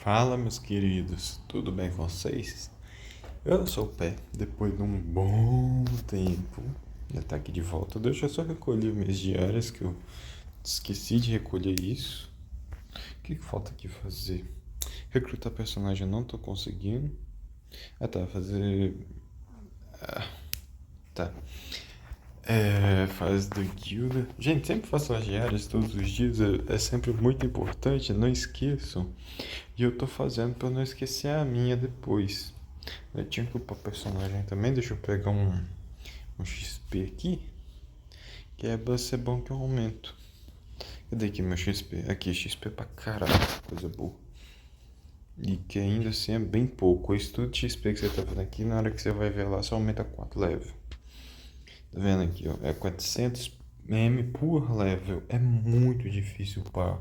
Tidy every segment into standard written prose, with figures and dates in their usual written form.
Fala, meus queridos, tudo bem com vocês? Eu sou o Pé, depois de um bom tempo, já tá aqui de volta. Deixa eu só recolher minhas diárias, que eu esqueci de recolher isso. O que falta aqui fazer? Recrutar personagem eu não tô conseguindo. Tá, fazer. Tá. Fase do guilda. Gente, sempre faço as diárias todos os dias, é sempre muito importante, não esqueçam. E eu tô fazendo pra não esquecer a minha depois. Eu tinha que upar personagem também, deixa eu pegar um XP aqui, que vai ser bom que eu aumento. Cadê aqui meu XP? Aqui, XP pra caralho, coisa boa. E que ainda assim é bem pouco. Esse tudo de XP que você tá vendo aqui, na hora que você vai ver lá, só aumenta 4 level. Tá vendo aqui, ó? É 400 M por level. É muito difícil upar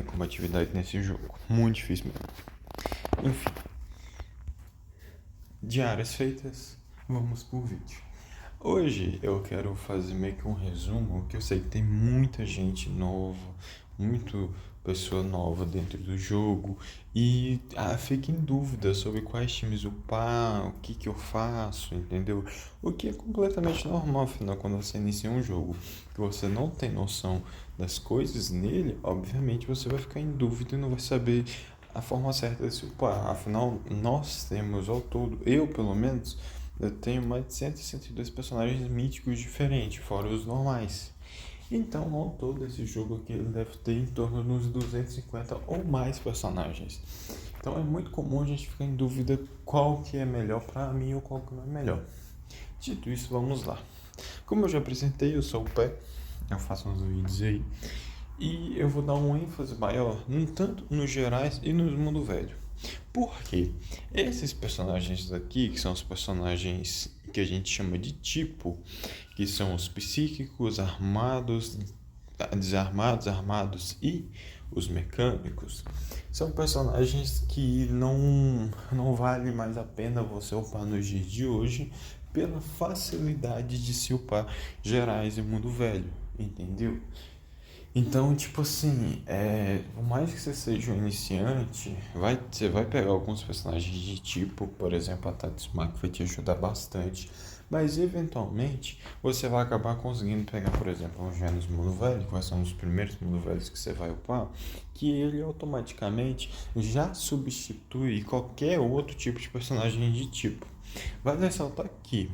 combatividade nesse jogo. Muito difícil mesmo. Enfim, diárias feitas, vamos pro vídeo. Hoje eu quero fazer meio que um resumo, que eu sei que tem muita gente nova, muito pessoa nova dentro do jogo e fica em dúvida sobre quais times upar, o que eu faço, entendeu? O que é completamente normal, afinal, quando você inicia um jogo que você não tem noção das coisas nele, obviamente você vai ficar em dúvida e não vai saber a forma certa de se upar. Afinal, nós temos ao todo, eu pelo menos, eu tenho mais de 162 personagens míticos diferentes, fora os normais. Então, ao todo, esse jogo aqui ele deve ter em torno de uns 250 ou mais personagens. Então, é muito comum a gente ficar em dúvida qual que é melhor para mim ou qual que não é melhor. Dito isso, vamos lá. Como eu já apresentei, eu sou o Pé, eu faço uns vídeos aí. E eu vou dar um ênfase maior, tanto nos gerais e nos mundo velho. Por quê? Esses personagens aqui, que são os personagens que a gente chama de tipo, que são os psíquicos, armados, desarmados, armados e os mecânicos, são personagens que não vale mais a pena você upar nos dias de hoje pela facilidade de se upar gerais e mundo velho, entendeu? Então, tipo assim, por mais que você seja um iniciante, você vai pegar alguns personagens de tipo, por exemplo, a Tatsuma, que vai te ajudar bastante, mas eventualmente você vai acabar conseguindo pegar, por exemplo, um Genos Mundo Velho, que vai ser um dos primeiros Mundo Velhos que você vai upar, que ele automaticamente já substitui qualquer outro tipo de personagem de tipo. Vale ressaltar que,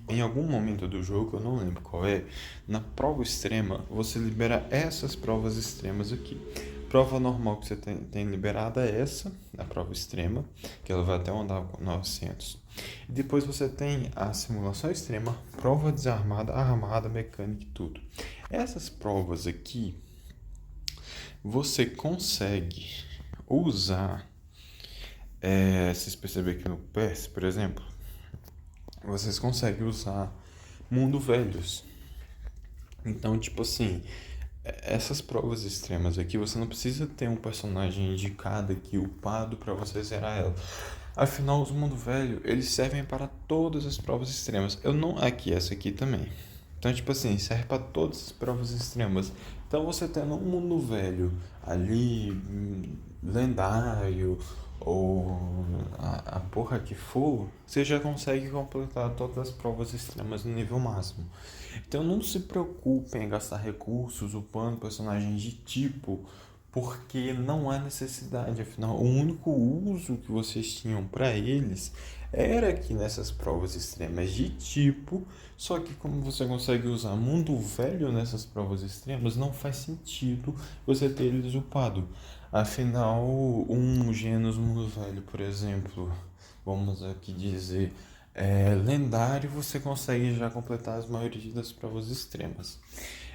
em algum momento do jogo, eu não lembro qual é, na prova extrema, você libera essas provas extremas aqui. Prova normal que você tem liberada é essa, a prova extrema, que ela vai até andar com 900. E depois você tem a simulação extrema, prova desarmada, armada, mecânica e tudo. Essas provas aqui, você consegue usar, vocês perceberem que no PS, por exemplo, vocês conseguem usar mundo velhos. Então, tipo assim, essas provas extremas aqui, você não precisa ter um personagem indicado aqui, upado, para você zerar ela. Afinal, os mundo velho, eles servem para todas as provas extremas. Eu não. Aqui, essa aqui também. Então, tipo assim, serve para todas as provas extremas. Então, você tendo um mundo velho ali, lendário, ou a porra que for, você já consegue completar todas as provas extremas no nível máximo. Então, não se preocupem em gastar recursos upando personagens de tipo, porque não há necessidade. Afinal, o único uso que vocês tinham para eles era aqui nessas provas extremas de tipo, só que como você consegue usar mundo velho nessas provas extremas, não faz sentido você ter eles upado. Afinal, um Genos mundo velho, por exemplo, vamos aqui dizer, lendário, você consegue já completar as maioria das provas extremas.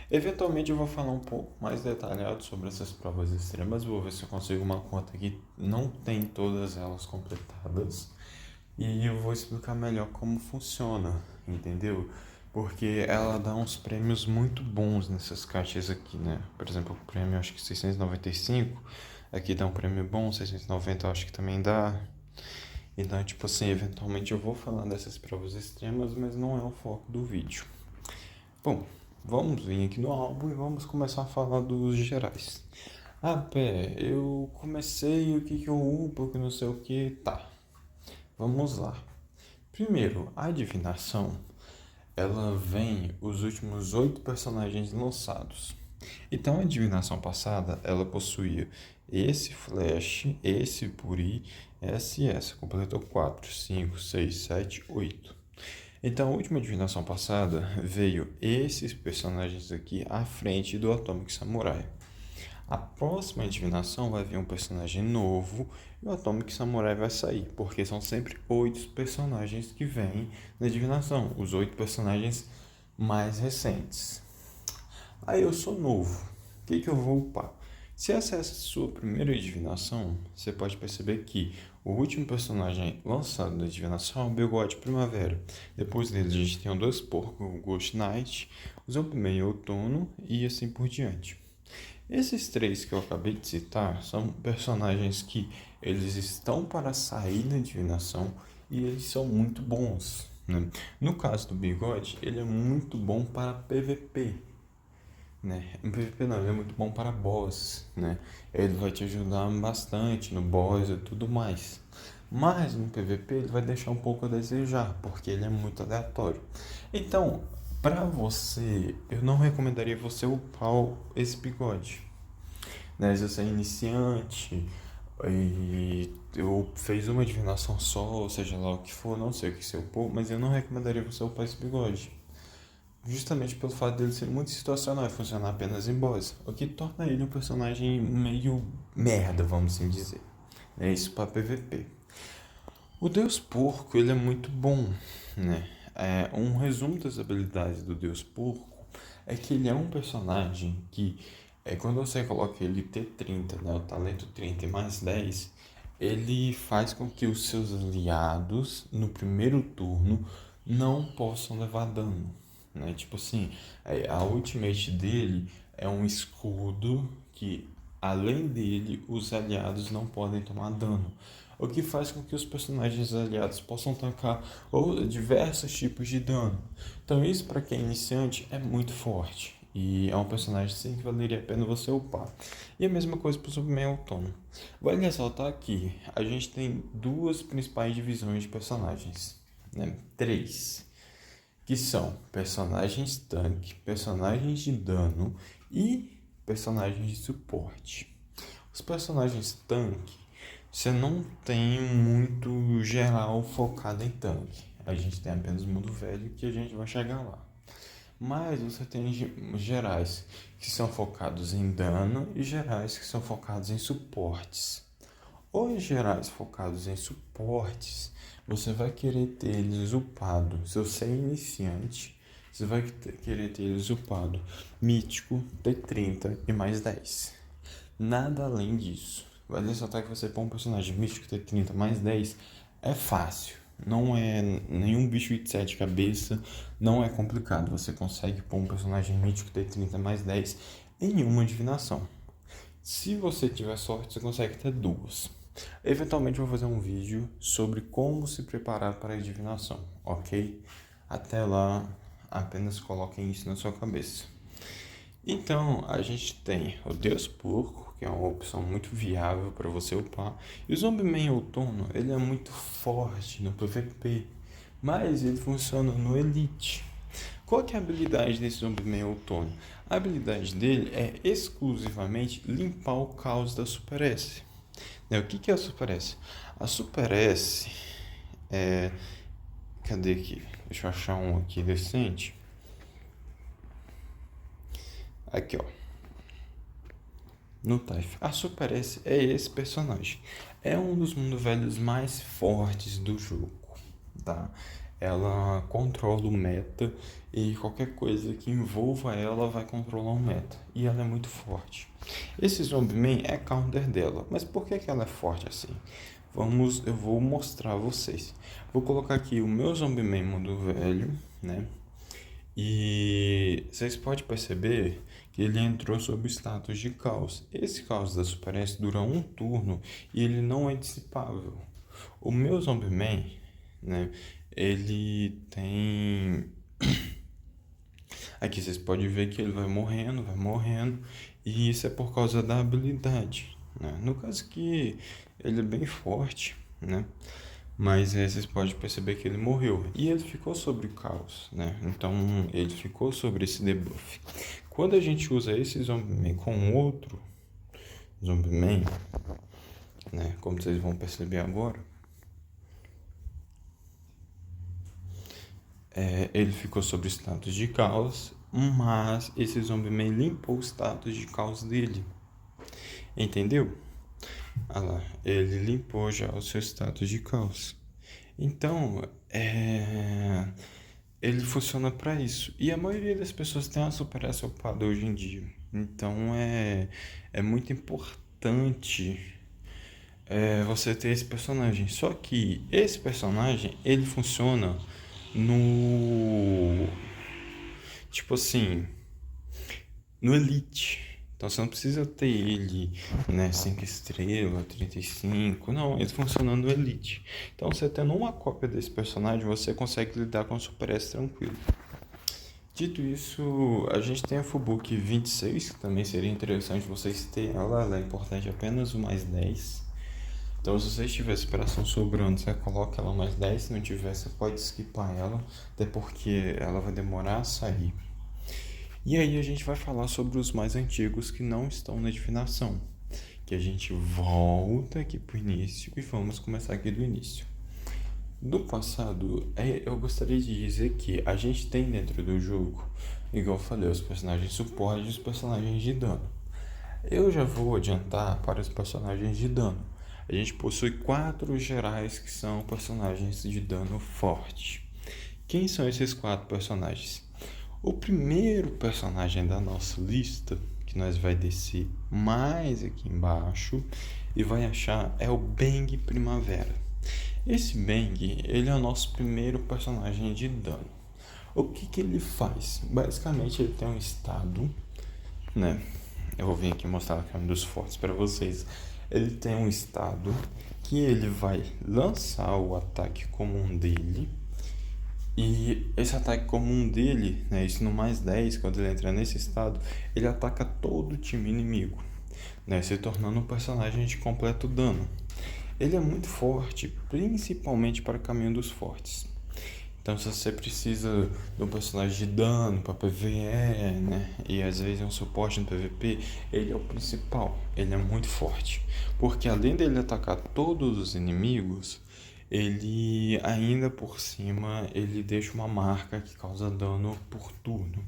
Eventualmente eu vou falar um pouco mais detalhado sobre essas provas extremas, vou ver se eu consigo uma conta que não tem todas elas completadas e eu vou explicar melhor como funciona, entendeu? Porque ela dá uns prêmios muito bons nessas caixas aqui, né? Por exemplo, o prêmio acho que 695, aqui dá um prêmio bom, 690 eu acho que também dá. Então, tipo assim, eventualmente eu vou falar dessas provas extremas, mas não é o foco do vídeo. Bom, vamos vir aqui no álbum e vamos começar a falar dos gerais. Pé, eu comecei o que eu upo, que não sei o que. Tá, vamos lá. Primeiro, a adivinação, ela vem os últimos 8 personagens lançados. Então, a adivinação passada, ela possuía esse Flash, esse Puri, essa e essa. Completou 4, 5, 6, 7, 8. Então, a última adivinação passada veio esses personagens aqui à frente do Atomic Samurai. A próxima adivinação vai vir um personagem novo e o Atomic Samurai vai sair, porque são sempre 8 personagens que vêm na adivinação, os 8 personagens mais recentes. Aí eu sou novo, o que eu vou upar? Se essa é a sua primeira adivinação, você pode perceber que o último personagem lançado na adivinação é o Bigode Primavera. Depois dele a gente tem o Dois Porcos, o Ghost Knight, o Zombie Outono e assim por diante. Esses 3 que eu acabei de citar são personagens que eles estão para sair da adivinação e eles são muito bons, né? No caso do Bigode, ele é muito bom para PVP, né? Em PVP não, ele é muito bom para boss, né? Ele vai te ajudar bastante no boss e tudo mais. Mas no PVP ele vai deixar um pouco a desejar, porque ele é muito aleatório. Então, para você, eu não recomendaria você upar esse bigode, né? Se você é iniciante e eu fez uma divinação só, ou seja lá o que for, não sei o que você upou, mas eu não recomendaria você upar esse bigode. Justamente pelo fato dele ser muito situacional e funcionar apenas em boss, o que torna ele um personagem meio merda, vamos assim dizer. É isso para PVP. O Deus Porco, ele é muito bom, né? Um resumo das habilidades do Deus Porco é que ele é um personagem que, quando você coloca ele T30, né, o talento 30 e mais 10, ele faz com que os seus aliados, no primeiro turno, não possam levar dano, né? Tipo assim, a ultimate dele é um escudo que, além dele, os aliados não podem tomar dano, o que faz com que os personagens aliados possam tancar diversos tipos de dano. Então isso, para quem é iniciante, é muito forte e é um personagem sim que valeria a pena você upar. E a mesma coisa para o Superman Autônomo. Vale ressaltar que a gente tem 2 principais divisões de personagens, né? 3, que são personagens tanque, personagens de dano e personagens de suporte. Os personagens tanque, você não tem muito geral focado em tanque. A gente tem apenas o mundo velho que a gente vai chegar lá. Mas você tem gerais que são focados em dano e gerais que são focados em suportes. Os gerais focados em suportes, você vai querer ter eles upado. Se você é iniciante, você vai querer ter eles upado mítico, T30 e mais 10. Nada além disso. Vale ressaltar que você pôr um personagem místico T30 mais 10 é fácil. Não é nenhum bicho de 7 cabeças, não é complicado. Você consegue pôr um personagem mítico T30 mais 10 em uma divinação. Se você tiver sorte, você consegue ter 2. Eventualmente eu vou fazer um vídeo sobre como se preparar para a divinação, ok? Até lá, apenas coloquem isso na sua cabeça. Então, a gente tem o Deus Porco, que é uma opção muito viável para você upar. E o Zombie Outono, ele é muito forte no PVP, mas ele funciona no Elite. Qual que é a habilidade desse Zombie Outono? A habilidade dele é exclusivamente limpar o caos da Super S. Né? O que é a Super S? A Super S é... Cadê aqui? Deixa eu achar um aqui decente. Aqui, ó. No TAF. A Super S é esse personagem. É um dos mundos velhos mais fortes do jogo, tá? Ela controla o meta e qualquer coisa que envolva ela vai controlar o meta. E ela é muito forte. Esse Zombie é counter dela. Mas por que ela é forte assim? Eu vou mostrar a vocês. Vou colocar aqui o meu Zombie mundo velho, né? E vocês podem perceber que ele entrou sob o status de caos. Esse caos da Super S dura um turno e ele não é dissipável. O meu Zombie Man, né, ele tem... Aqui vocês podem ver que ele vai morrendo, E isso é por causa da habilidade, né? No caso que ele é bem forte, né? Mas vocês podem perceber que ele morreu. E ele ficou sobre o caos, né? Então ele ficou sobre esse debuff. Quando a gente usa esse Zombie com outro Zombie, né? Como vocês vão perceber agora, ele ficou sobre o status de caos, mas esse Zombie limpou o status de caos dele. Entendeu? Ah lá, ele limpou já o seu status de caos. Então, ele funciona para isso. E a maioria das pessoas tem uma super essa ocupada hoje em dia. Então, é muito importante você ter esse personagem. Só que esse personagem, ele funciona no... Tipo assim, no Elite. Então você não precisa ter ele, né, 5 estrelas, 35, não, ele funciona no Elite. Então você tendo uma cópia desse personagem, você consegue lidar com o Super S tranquilo. Dito isso, a gente tem a Fubuki 26, que também seria interessante vocês terem ela é importante apenas o mais 10. Então se vocês tiverem superação sobrando, você coloca ela mais 10, se não tiver, você pode skipar ela, até porque ela vai demorar a sair. E aí a gente vai falar sobre os mais antigos que não estão na divinação, que a gente volta aqui pro início e vamos começar aqui do início. Do passado, eu gostaria de dizer que a gente tem dentro do jogo, igual eu falei, os personagens suporte e os personagens de dano. Eu já vou adiantar para os personagens de dano. A gente possui 4 gerais que são personagens de dano forte. Quem são esses 4 personagens? O primeiro personagem da nossa lista, que nós vai descer mais aqui embaixo e vai achar, é o Bang Primavera. Esse Bang, ele é o nosso primeiro personagem de dano. O que ele faz? Basicamente ele tem um estado, né? Eu vou vir aqui mostrar aqui um dos fortes para vocês. Ele tem um estado que ele vai lançar o ataque comum dele. E esse ataque comum dele, né, isso no mais 10, quando ele entra nesse estado, ele ataca todo o time inimigo, né, se tornando um personagem de completo dano. Ele é muito forte, principalmente para o caminho dos fortes. Então, se você precisa de um personagem de dano para PvE, né, e às vezes um suporte no PvP, ele é o principal. Ele é muito forte, porque além dele atacar todos os inimigos, ele ainda por cima ele deixa uma marca que causa dano por turno.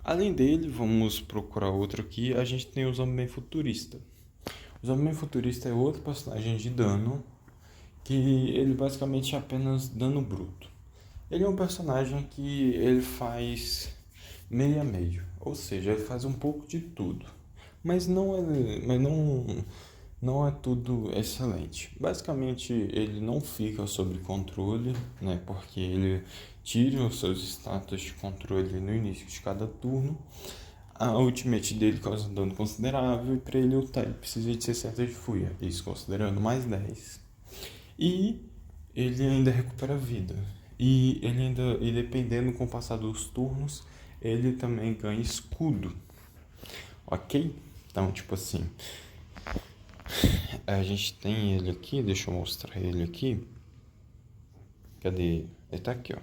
Além dele, vamos procurar outro aqui. A gente tem o Zombie Futurista. O Zombie Futurista é outro personagem de dano que ele basicamente é apenas dano bruto. Ele é um personagem que ele faz meio a meio, ou seja, ele faz um pouco de tudo, mas não é tudo excelente. Basicamente, ele não fica sob controle, né? Porque ele tira os seus status de controle no início de cada turno. A ultimate dele causa um dano considerável e para ele ultar ele precisa de 60 de fúria, isso considerando mais 10. E ele ainda recupera vida. E dependendo com o passar dos turnos, ele também ganha escudo. Ok? Então, tipo assim, a gente tem ele aqui, deixa eu mostrar ele aqui. Cadê? Ele tá aqui, ó.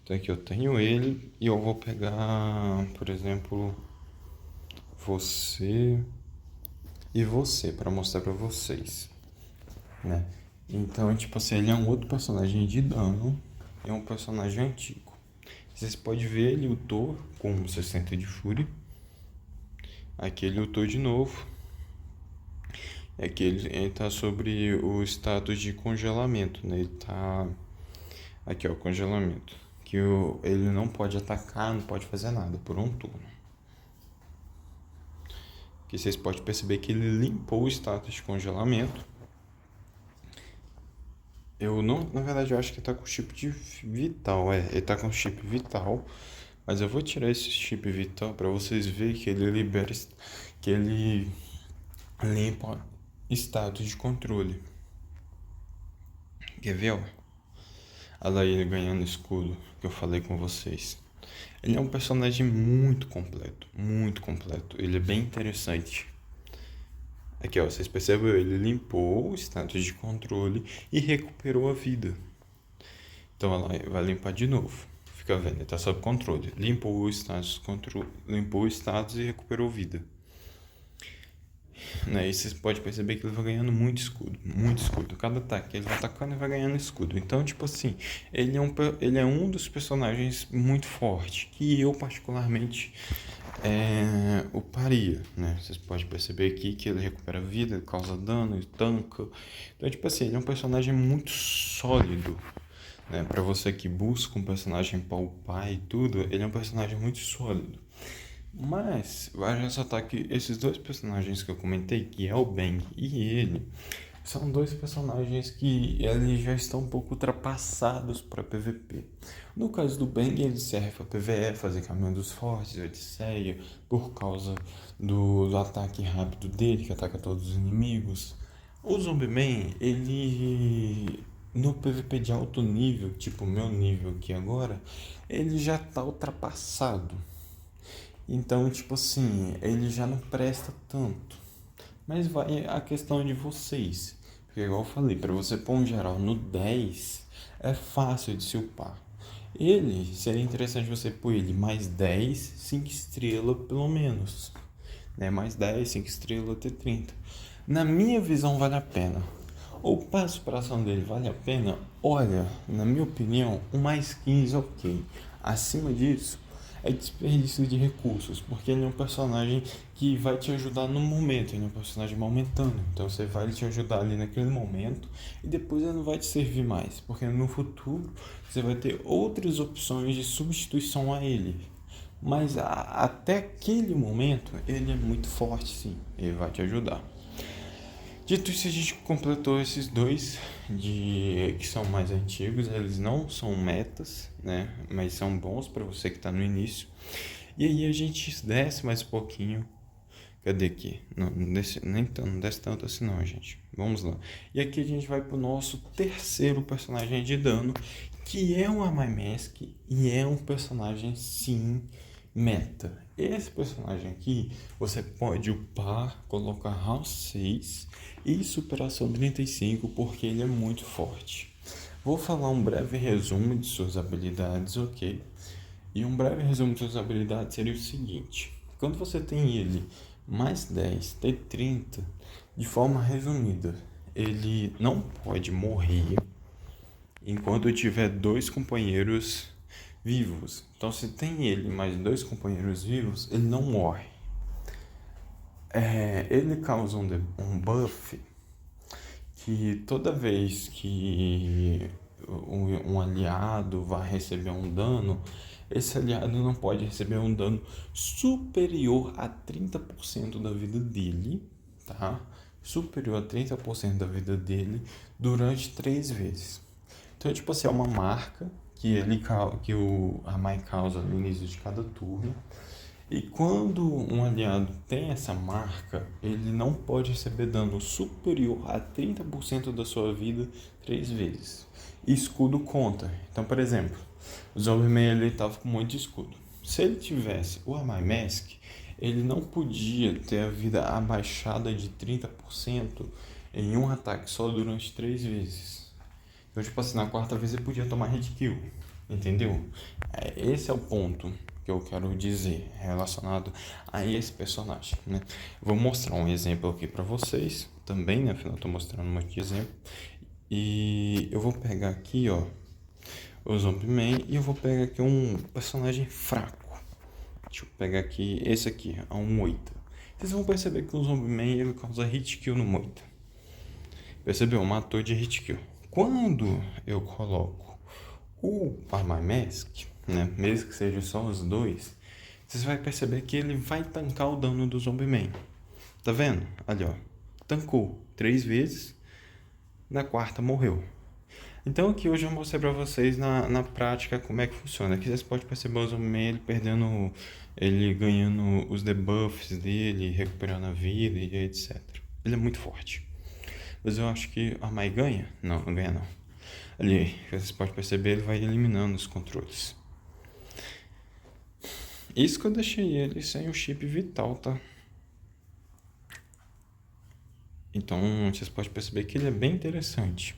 Então aqui eu tenho ele e eu vou pegar, por exemplo, você e você para mostrar para vocês, né? Então, tipo assim, ele é um outro personagem de dano, é um personagem antigo. Vocês podem ver, ele lutou com 60 de fúria. Aqui ele lutou de novo. Aqui ele tá sobre o status de congelamento, né? Ele tá aqui, ó, congelamento. Que ele não pode atacar, não pode fazer nada por um turno. Aqui vocês podem perceber que ele limpou o status de congelamento. Eu não, na verdade, eu acho que ele tá com chip de vital, ele tá com chip vital, mas eu vou tirar esse chip vital para vocês verem que ele libera, que ele limpa status de controle. Quer ver, ó? Olha lá ele ganhando escudo, que eu falei com vocês. Ele é um personagem muito completo, muito completo. Ele é bem interessante. Aqui, ó, vocês perceberam? Ele limpou o status de controle e recuperou a vida. Então ela vai limpar de novo. Fica vendo, ele tá sob controle. Limpou o status e recuperou vida. Né? E vocês podem perceber que ele vai ganhando muito escudo, muito escudo. Cada ataque que ele vai atacando, ele vai ganhando escudo. Então, tipo assim, ele é um dos personagens muito forte, que eu particularmente uparia, né? Vocês podem perceber aqui que ele recupera vida, ele causa dano, ele tanca. Então, tipo assim, ele é um personagem muito sólido. Né? Para você que busca um personagem pra upar e tudo, ele é um personagem muito sólido. Mas, vai ressaltar que esses dois personagens que eu comentei, que é o Bang e ele, são dois personagens que eles já estão um pouco ultrapassados para PVP. No caso do Bang, ele serve para PvE, fazer caminho dos fortes, Odisseia, por causa do ataque rápido dele, que ataca todos os inimigos. O Zombieman, ele no PVP de alto nível, tipo o meu nível aqui agora, ele já está ultrapassado. Então, tipo assim, ele já não presta tanto. Mas vai a questão de vocês. Porque, igual eu falei, para você pôr um geral no 10, é fácil de se upar. Ele, seria interessante você pôr ele mais 10, 5 estrelas pelo menos. Né? Mais 10, 5 estrelas até 30. Na minha visão, vale a pena. Upar a superação dele vale a pena? Olha, na minha opinião, o mais 15 ok. Acima disso, é desperdício de recursos, porque ele é um personagem que vai te ajudar no momento, ele é um personagem momentâneo, então você vai te ajudar ali naquele momento e depois ele não vai te servir mais, porque no futuro você vai ter outras opções de substituição a ele. Mas até aquele momento ele é muito forte, sim, ele vai te ajudar. Dito isso, a gente completou esses dois que são mais antigos, eles não são metas, né? Mas são bons para você que está no início. E aí a gente desce mais um pouquinho. Cadê aqui? Não desce tanto assim não, gente. Vamos lá. E aqui a gente vai pro nosso terceiro personagem de dano, que é um Amai Mask e é um personagem sim meta. Esse personagem aqui você pode upar, colocar House 6 e superação 35 porque ele é muito forte. Vou falar um breve resumo de suas habilidades, ok? E um breve resumo de suas habilidades seria o seguinte: quando você tem ele mais 10, tem 30, de forma resumida, ele não pode morrer enquanto tiver dois companheiros vivos. Então, se tem ele mais dois companheiros vivos, ele não morre. Ele causa um buff que toda vez que um aliado vai receber um dano, esse aliado não pode receber um dano superior a 30% da vida dele, tá? Superior a 30% da vida dele durante 3 vezes. Então, tipo assim, é uma marca que a Mai causa no início de cada turno. E quando um aliado tem essa marca, ele não pode receber dano superior a 30% da sua vida 3 vezes. E escudo conta. Então, por exemplo, o Zombieman ele estava com muito escudo. Se ele tivesse o Amai Mask, ele não podia ter a vida abaixada de 30% em um ataque só durante 3 vezes. Então, tipo assim, na quarta vez ele podia tomar hit kill. Entendeu? Esse é o ponto que eu quero dizer relacionado a esse personagem, né? Vou mostrar um exemplo aqui para vocês também, né? Afinal, eu tô mostrando um monte de exemplo. E eu vou pegar aqui, ó, o Zombieman e eu vou pegar aqui um personagem fraco. Deixa eu pegar aqui esse aqui, a um Moita. Vocês vão perceber que o Zombieman ele causa hit kill no Moita. Percebeu? Matou de hit kill. Quando eu coloco o Amai Mask, né, mesmo que seja só os dois, vocês vão perceber que ele vai tancar o dano do Zombieman. Tá vendo? Ali, ó. Tancou 3 vezes, na quarta morreu. Então aqui hoje eu mostrei pra vocês na prática como é que funciona. Aqui vocês podem perceber o Zombieman ele ganhando os debuffs dele, recuperando a vida e etc. Ele é muito forte. Mas eu acho que a Mai ganha? Não ganha não. Ali, vocês podem perceber, ele vai eliminando os controles. Isso que eu deixei ele sem o chip vital, tá? Então, vocês podem perceber que ele é bem interessante.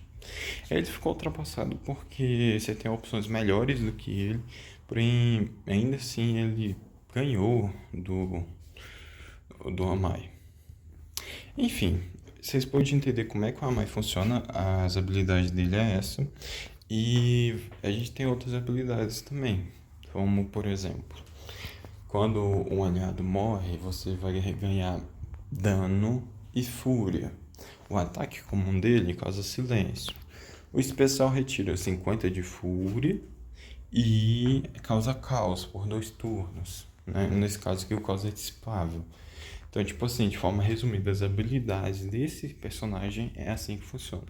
Ele ficou ultrapassado porque você tem opções melhores do que ele, porém, ainda assim, ele ganhou do Amai. Enfim, vocês podem entender como é que o Amai funciona, as habilidades dele é essa, e a gente tem outras habilidades também, como por exemplo, quando um aliado morre, você vai ganhar dano e fúria. O ataque comum dele causa silêncio. O especial retira 50 de fúria e causa caos por 2 turnos, né? Nesse caso aqui o caos é dissipável. Então, tipo assim, de forma resumida, as habilidades desse personagem é assim que funciona.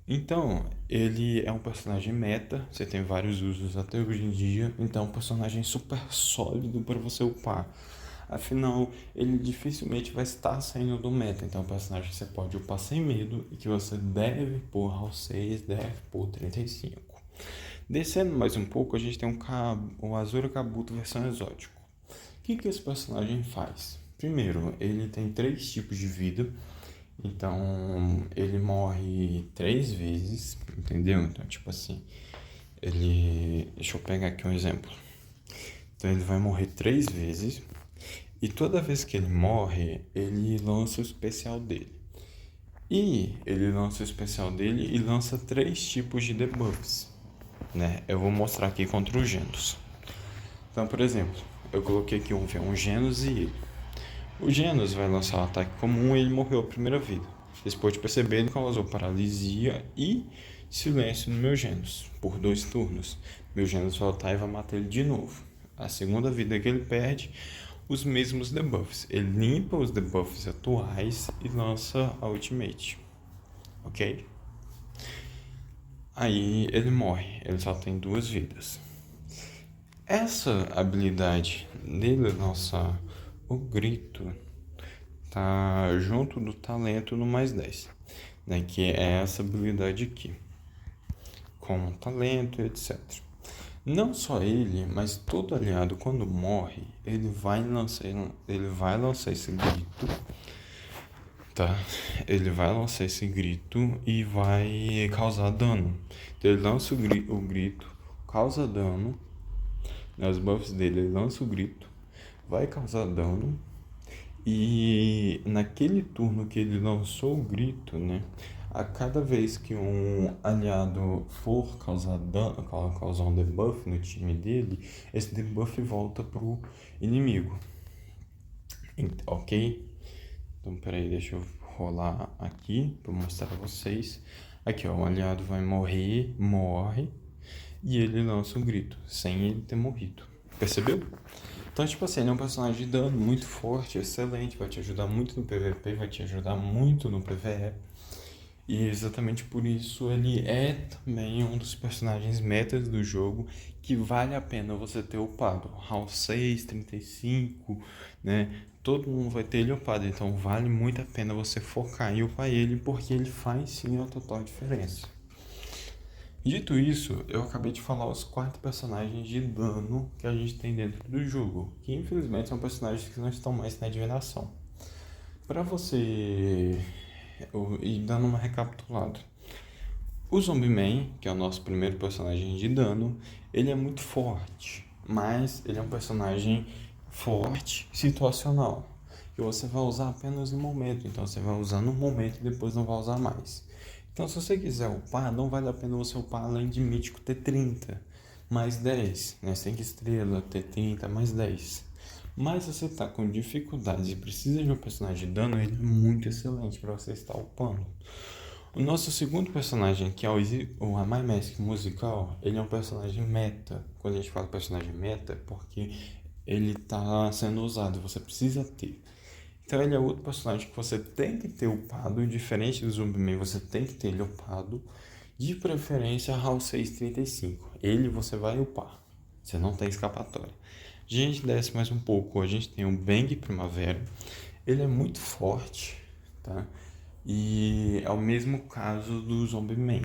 Então, ele é um personagem meta, você tem vários usos até hoje em dia, então é um personagem super sólido para você upar. Afinal, ele dificilmente vai estar saindo do meta, então é um personagem que você pode upar sem medo e que você deve pôr ao 6, deve pôr 35. Descendo mais um pouco, a gente tem o Azura Kabuto versão exótico. O que esse personagem faz? Primeiro, ele tem 3 tipos de vida. Então, ele morre 3 vezes, entendeu? Então, tipo assim, ele. Deixa eu pegar aqui um exemplo. Então, ele vai morrer 3 vezes. E toda vez que ele morre, ele lança o especial dele. E ele lança o especial dele e lança 3 tipos de debuffs, né? Eu vou mostrar aqui contra os Genos. Então, por exemplo, eu coloquei aqui um Genos e ele. O Genos vai lançar um ataque comum e ele morreu a primeira vida. Vocês podem perceber, ele causou paralisia e silêncio no meu Genos por 2 turnos. Meu Genos vai voltar e vai matar ele de novo. A segunda vida que ele perde, os mesmos debuffs. Ele limpa os debuffs atuais e lança a ultimate. Ok? Aí ele morre, ele só tem 2 vidas. Essa habilidade dele lançar o grito tá junto do talento no mais 10, né? Que é essa habilidade aqui, com talento, etc. Não só ele, mas todo aliado quando morre, ele vai lançar esse grito, tá? Ele vai lançar esse grito e vai causar dano. Então ele lança o grito, causa dano. Nas buffs dele, ele lança o grito, vai causar dano. E naquele turno que ele lançou o grito, né? A cada vez que um aliado for causar um debuff no time dele, esse debuff volta pro inimigo. Ok? Então, peraí, deixa eu rolar aqui para mostrar a vocês. Aqui, ó, um aliado vai morre, e ele lança um grito, sem ele ter morrido. Percebeu? Então, tipo assim, ele é um personagem de dano muito forte, excelente, vai te ajudar muito no PVP, vai te ajudar muito no PvE. E exatamente por isso ele é também um dos personagens metas do jogo que vale a pena você ter upado. HAL 6, 35, né? Todo mundo vai ter ele upado, então vale muito a pena você focar em upar ele porque ele faz sim uma total diferença. Dito isso, eu acabei de falar os 4 personagens de dano que a gente tem dentro do jogo, que infelizmente são personagens que não estão mais na adivinação. Para você ir dando uma recapitulada, o Zombie Man, que é o nosso primeiro personagem de dano, ele é muito forte, mas ele é um personagem forte, situacional, que você vai usar apenas no momento, então você vai usar no momento e depois não vai usar mais. Então, se você quiser upar, não vale a pena você upar além de mítico T30, mais 10, né? 5 estrelas, T30, mais 10. Mas se você está com dificuldades e precisa de um personagem de dano, ele é muito excelente para você estar upando. O nosso segundo personagem, que é o Amai Mask musical, ele é um personagem meta. Quando a gente fala personagem meta, é porque ele está sendo usado, você precisa ter. Então ele é outro personagem que você tem que ter upado, diferente do Zumbiman, você tem que ter ele upado, de preferência HAL 635. Ele você vai upar, você não tem escapatória. A gente desce mais um pouco, a gente tem o Bang Primavera, ele é muito forte, tá? E é o mesmo caso do Zumbiman.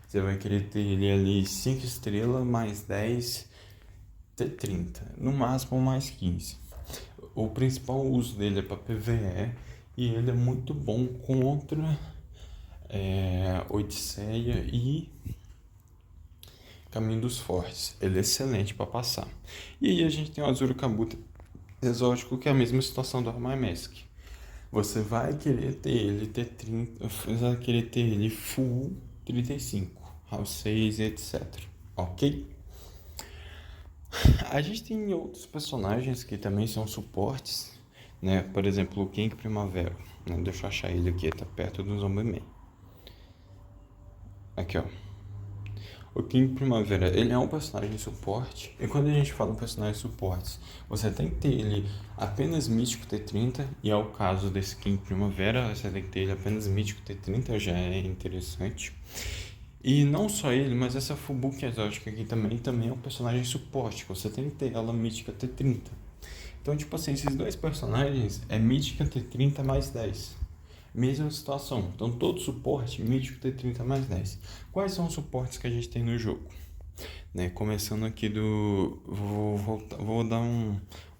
Você vai querer ter ele ali 5 estrelas, mais 10, T30, no máximo mais 15. O principal uso dele é para PvE e ele é muito bom contra Odisseia e Caminho dos Fortes. Ele é excelente para passar. E aí a gente tem o Azure Kabuto exótico, que é a mesma situação do Armamask. Você vai querer ter ele T30, você vai querer ter ele full 35, HAL 6, etc. Ok? A gente tem outros personagens que também são suportes, né? Por exemplo, o King Primavera. Né? Deixa eu achar ele aqui, tá perto do Zombie Man. Aqui, ó. O King Primavera, ele é um personagem de suporte. E quando a gente fala em personagem de suportes, você tem que ter ele apenas mítico T30. E é o caso desse King Primavera, você tem que ter ele apenas mítico T30, já é interessante. E não só ele, mas essa Fubuki exótica aqui também é um personagem de suporte. Você tem que ter ela mítica T30. Então, tipo assim, esses dois personagens é mítica T30 mais 10. Mesma situação. Então, todo suporte mítico T30 mais 10. Quais são os suportes que a gente tem no jogo? Né? Começando aqui do... Vou dar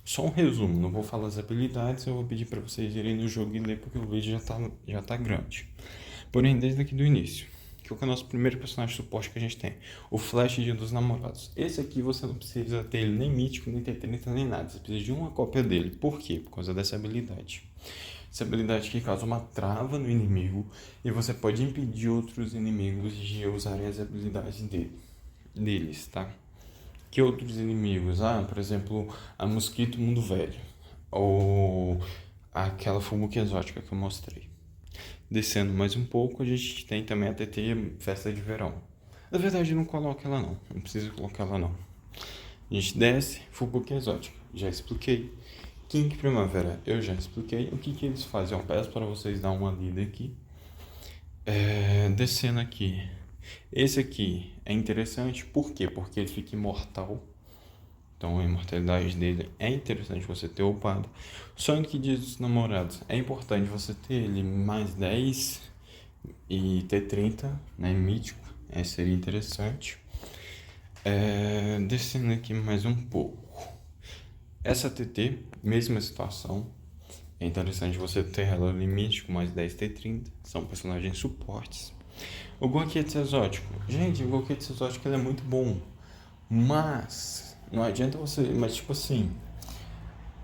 só um resumo. Não vou falar as habilidades. Eu vou pedir para vocês irem no jogo e ler, porque o vídeo já tá grande. Porém, desde aqui do início. Que é o nosso primeiro personagem de suporte que a gente tem. O Flash Dia dos Namorados. Esse aqui você não precisa ter ele nem mítico, nem T30, nem nada. Você precisa de uma cópia dele. Por quê? Por causa dessa habilidade. Essa habilidade que causa uma trava no inimigo e você pode impedir outros inimigos de usarem as habilidades deles, tá? Que outros inimigos? Por exemplo, a Mosquito Mundo Velho ou aquela Fubuki exótica que eu mostrei. Descendo mais um pouco, a gente tem também a TT Festa de Verão. Na verdade, não coloca ela não precisa colocar ela não. A gente desce, Fubuki exótica, já expliquei. King Primavera, eu já expliquei. O que eles fazem? Eu peço para vocês dar uma lida aqui. Descendo aqui. Esse aqui é interessante, por quê? Porque ele fica imortal. Então a imortalidade dele é interessante você ter upado. Sonic Dia dos Namorados, é importante você ter ele mais 10 e ter 30, né? Mítico, seria interessante. Descendo aqui mais um pouco. Essa TT, mesma situação. É interessante você ter ela limite com mais 10 T30. São personagens suportes. O Gonketsu exótico. Gente, o Gonketsu exótico ele é muito bom. Mas não adianta você... Mas tipo assim,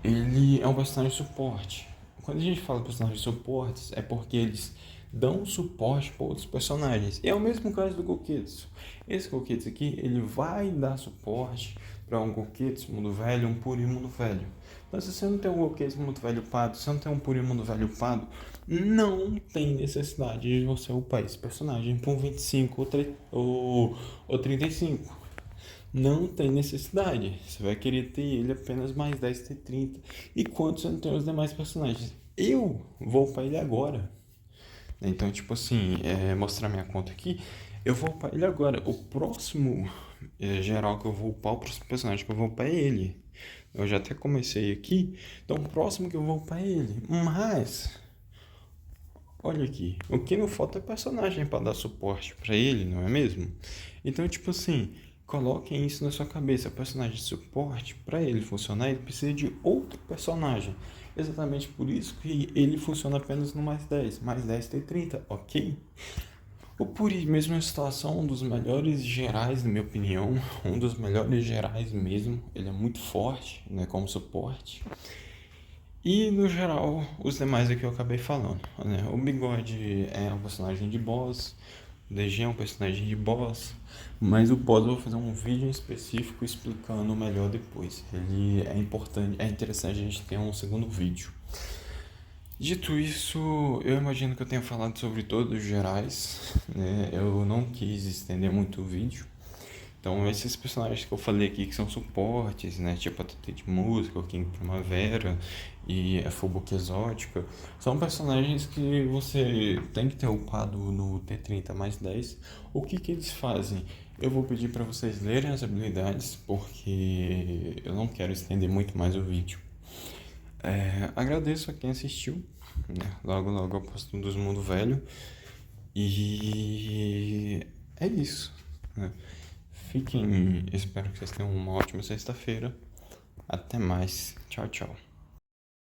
ele é um personagem suporte. Quando a gente fala personagens suportes, é porque eles dão suporte para outros personagens. E é o mesmo caso do Gonketsu. Esse Gonketsu aqui, ele vai dar suporte para um Gonketsu Mundo Velho, um Puri Mundo Velho. Mas se você não tem um Gonketsu Mundo Velho upado, se você não tem um Puri Mundo Velho upado, não tem necessidade de você upar esse personagem por 25 ou 35. Não tem necessidade. Você vai querer ter ele apenas mais 10 T30. E quanto você não tem os demais personagens? Eu vou upar ele agora. Então, tipo assim, mostrar minha conta aqui, eu vou upar ele agora. O próximo geral que eu vou upar, o próximo personagem que eu vou upar é ele. Eu já até comecei aqui, então o próximo que eu vou upar é ele. Mas, olha aqui, o que não falta é personagem para dar suporte para ele, não é mesmo? Então, tipo assim, coloquem isso na sua cabeça. Personagem de suporte, para ele funcionar, ele precisa de outro personagem. Exatamente por isso que ele funciona apenas no mais 10 T30, ok? O Puri, mesma situação, um dos melhores gerais, na minha opinião, um dos melhores gerais mesmo. Ele é muito forte, né, como suporte. E no geral, os demais aqui eu acabei falando, né? O Bigode é um personagem de boss, o DG é um personagem de boss, mas o boss eu vou fazer um vídeo em específico explicando melhor depois. Ele é importante, é interessante a gente ter um segundo vídeo. Dito isso, eu imagino que eu tenha falado sobre todos os gerais, né? Eu não quis estender muito o vídeo. Então, esses personagens que eu falei aqui que são suportes, né? Tipo a TT de música, o King Primavera e a Fubuki exótica, são personagens que você tem que ter upado no T30 mais 10. O que eles fazem? Eu vou pedir para vocês lerem as habilidades, porque eu não quero estender muito mais o vídeo. Agradeço a quem assistiu, né? Logo eu posto dos Mundo Velho. E é isso, né? Espero que vocês tenham uma ótima sexta-feira. Até mais. Tchau, tchau.